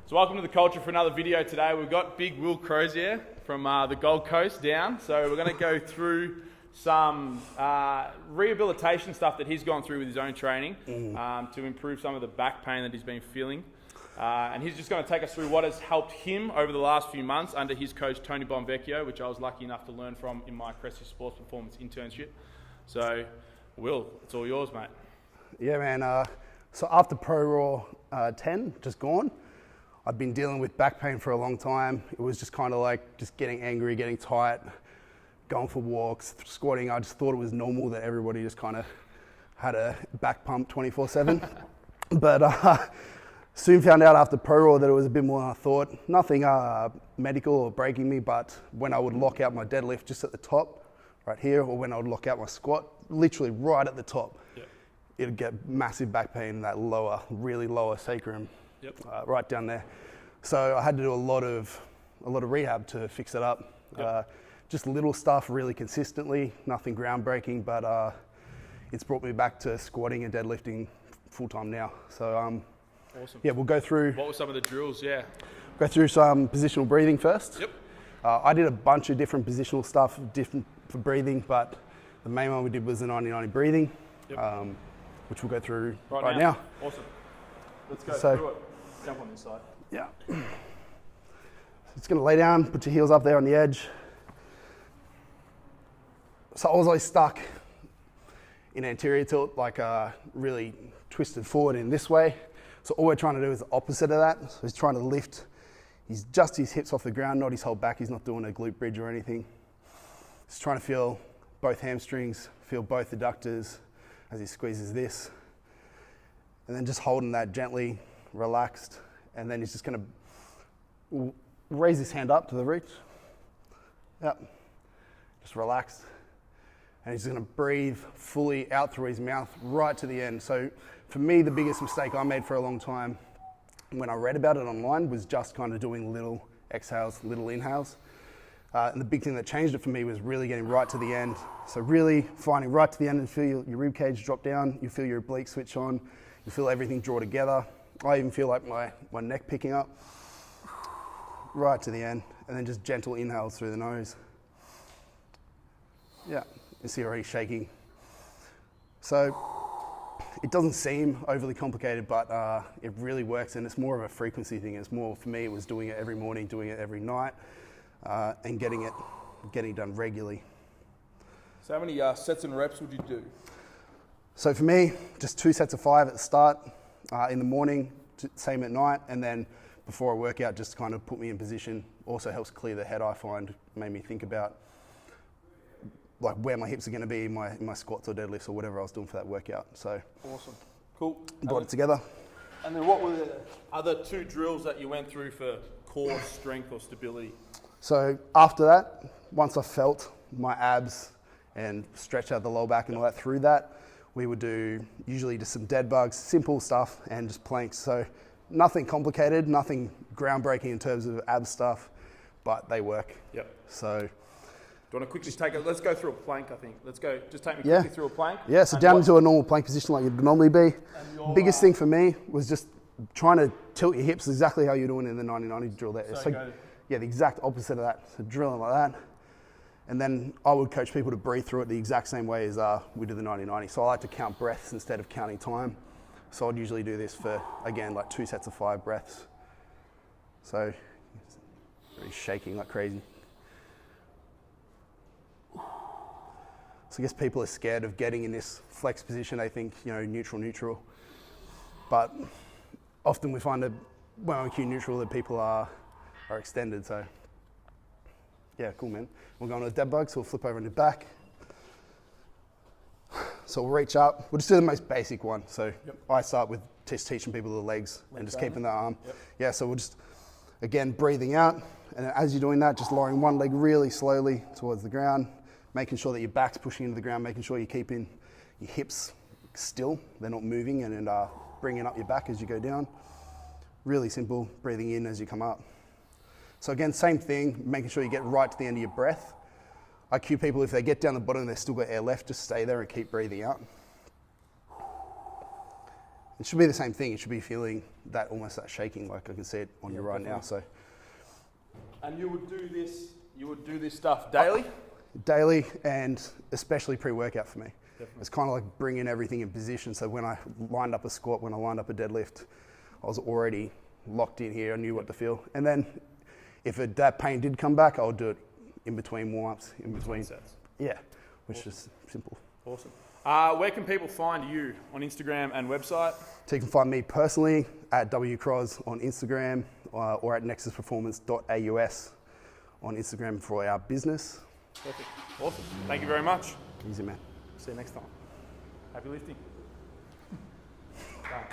So welcome to the Culture for another video today. We've got big Will Crozier from the Gold Coast down. So we're going to go through some rehabilitation stuff that he's gone through with his own training to improve some of the back pain that he's been feeling. And he's just going to take us through what has helped him over the last few months under his coach, Tony Bonvecchio, which I was lucky enough to learn from in my Crozier Sports Performance internship. So, Will, it's all yours, mate. Yeah, man. So after Pro Raw 10, just gone, I'd been dealing with back pain for a long time. It was just kind of like just getting angry, getting tight, going for walks, squatting. I just thought it was normal that everybody just kind of had a back pump 24/7. But soon found out after Pro Raw that it was a bit more than I thought. Nothing medical or breaking me, but when I would lock out my deadlift just at the top, right here, or when I would lock out my squat, literally right at the top, it'd get massive back pain in that lower, really lower sacrum, right down there. So I had to do a lot of rehab to fix it up. Just little stuff really consistently, nothing groundbreaking, but it's brought me back to squatting and deadlifting full time now. So awesome. Yeah, we'll go through. What were some of the drills? Yeah. Go through some positional breathing first. Yep. I did a bunch of different positional stuff, different for breathing, but the main one we did was the 90-90 breathing, which we'll go through right now. Awesome. Let's go through it. Jump on this side. Yeah. So it's going to lay down, put your heels up there on the edge. So I was always stuck in anterior tilt, like really twisted forward in this way. So all we're trying to do is the opposite of that. So he's trying to lift just his hips off the ground, not his whole back. He's not doing a glute bridge or anything. He's trying to feel both hamstrings, feel both adductors as he squeezes this. And then just holding that gently, relaxed. And then he's just going to raise his hand up to the reach. Yep. Just relaxed. And he's going to breathe fully out through his mouth right to the end. So for me, the biggest mistake I made for a long time when I read about it online was just kind of doing little exhales, little inhales. And the big thing that changed it for me was really getting right to the end. So really finding right to the end and feel your rib cage drop down, you feel your oblique switch on, you feel everything draw together. I even feel like my neck picking up right to the end, and then just gentle inhales through the nose. Yeah, you see already shaking. So it doesn't seem overly complicated, but it really works, and it's more of a frequency thing. It's more, for me, it was doing it every morning, doing it every night, and getting it done regularly. So how many sets and reps would you do? So for me, just 2 sets of 5 at the start, in the morning, same at night, and then before a workout, just kind of put me in position. Also helps clear the head, I find, made me think about like where my hips are going to be in my squats or deadlifts or whatever I was doing for that workout. So awesome. Cool. Brought it together. And then what were the other 2 drills that you went through for core strength or stability? So after that, once I felt my abs and stretch out the lower back and all that through that, we would do usually just some dead bugs, simple stuff, and just planks. So nothing complicated, nothing groundbreaking in terms of ab stuff, but they work. Yep. So do you want to quickly let's go through a plank, I think. Let's go, just take me quickly through a plank. Yeah, so down into a normal plank position like you'd normally be. Biggest thing for me was just trying to tilt your hips exactly how you're doing in the 90-90 drill there. So yeah, the exact opposite of that. So drilling like that. And then I would coach people to breathe through it the exact same way as we do the 90-90. So I like to count breaths instead of counting time. So I'd usually do this for, again, like 2 sets of 5 breaths. So really shaking like crazy. So I guess people are scared of getting in this flex position. They think, neutral. But often we find that when I'm Q neutral that people are extended. So yeah, cool, man. We'll go on to the dead bug, so we'll flip over on the back. So we'll reach up. We'll just do the most basic one. So I start with just teaching people the legs and just keeping the arm. Yeah, so we'll just, again, breathing out. And as you're doing that, just lowering one leg really slowly towards the ground, making sure that your back's pushing into the ground, making sure you're keeping your hips still. They're not moving, and bringing up your back as you go down. Really simple, breathing in as you come up. So again, same thing, making sure you get right to the end of your breath. I cue people, if they get down the bottom and they've still got air left, just stay there and keep breathing out. it should be the same thing. It should be feeling that almost that shaking, like I can see it on you right now. So, and you would do this stuff daily? Daily, and especially pre-workout for me. Definitely. It's kind of like bringing everything in position. So when I lined up a squat, when I lined up a deadlift, I was already locked in here. I knew what to feel. And then if that pain did come back, I'll do it in between warm-ups, in between sets. Yeah, which is simple. Awesome. Where can people find you on Instagram and website? So you can find me personally at wcroz on Instagram or at nexusperformance.aus on Instagram for our business. Perfect. Awesome. Thank you very much. Easy, man. See you next time. Happy lifting. Bye.